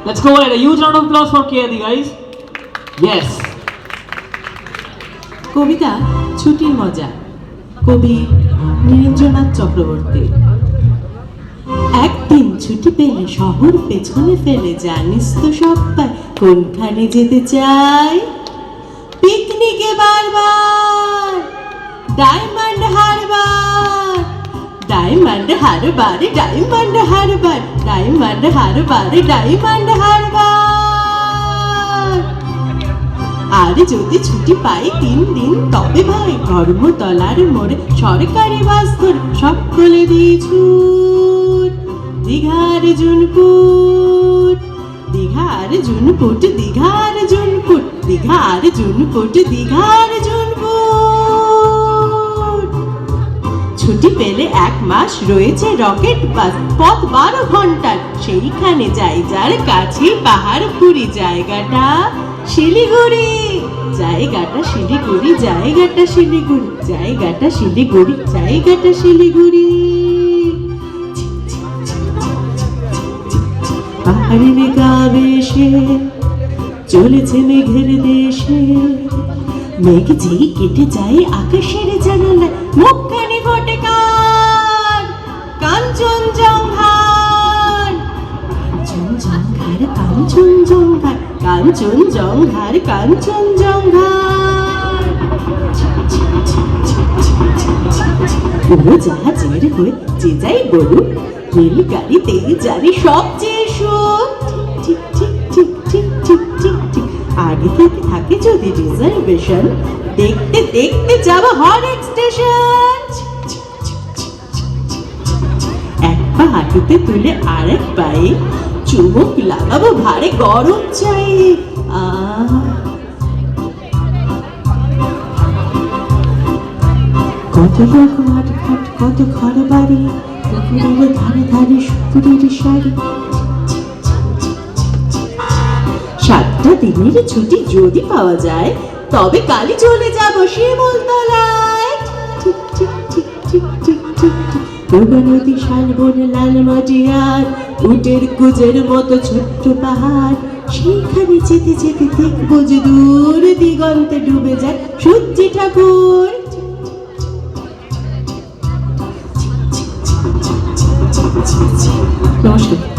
Let's go ahead. A huge round of applause for KAD, guys. Yes. কবিতা ছুটির মজা, কবি নীরেন্দ্রনাথ চক্রবর্তী। একদিন ছুটি পেলে শহর পেছনে ফেলে জানিস তো সবাই কোনখানে যেতে চাই? পিকনিকে বারবার ডায়মন্ড হারবার, ডায়মন্ড হারবার, ডায়মন্ড হারবার, ডায়মন্ড হারবার, ডায়মন্ড হারবার। আর যদি ছুটি পাই 3 দিন তবে ভাই ধর্মতলার মোড়ে সরকারি বাস ধরে সকলে দিয়ে ছুট দীঘার জুনপুট, দীঘার জুনপুট, দীঘার জুনপুট, দীঘার জুনপুট, দীঘার জুনপুট। ছুটি পেলে 1 মাস রয়েছে রকেট বাস, পথ 12 ঘন্টার, সেইখানে যাই যার কাছে পাহাড়পুরি, জায়গাটা শিলিগুড়ি, জায়গাটা শিলিগুড়ি, জায়গাটা শিলিগুড়ি, জায়গাটা শিলিগুড়ি, জায়গাটা শিলিগুড়ি। পাহাড়ের গা বেশে চলেছে মেঘের দেশে, মেঘ যেই কেটে যায় আকাশের জানালায় মুখখানি ফোটে কার? কাঞ্চনজঙ্ঘার, কাঞ্চনজঙ্ঘার, কাঞ্চনজঙ্ঘার, কাঞ্চনজঙ্ঘার, কাঞ্চনজঙ্ঘার। উড়োজাহাজের হয়ে যে যাই বলুক, রেলগাড়িতে যারে সবচেয়ে সুখ। ঠিক ঠিক ঠিক ঠিক ঠিক ঠিক ঠিক। আগে থেকে থাকে যদি রিজার্ভেশন, দেখতে দেখতে যাবো হরেক স্টেশন। এক পা হাঁটুতে তুলে আরেক পায়ে চুমুক লাগাবো ভারে গরম চাই। কত লোক মাঠ ঘাট, কত ঘর বাড়ি, পুকুরের ধারে ধারে সুপুরের শাড়ি। 7টা দিনের ছুটি যদি পাওয়া যায় তবে কালই চলে যাব শিমুলতলায়। ঠিক ঠিক ঠিক ঠিক ঠিক ঠিক ঠিক। গঙ্গা নদী, শালবন, লাল মাটি আর উটের কুজের মতো ছোট্ট পাহাড়, সেইখানে যেতে যেতে দেখবো যে দূর দিগন্তে ডুবে যায় সূর্যি ঠাকুর। নমস্কার।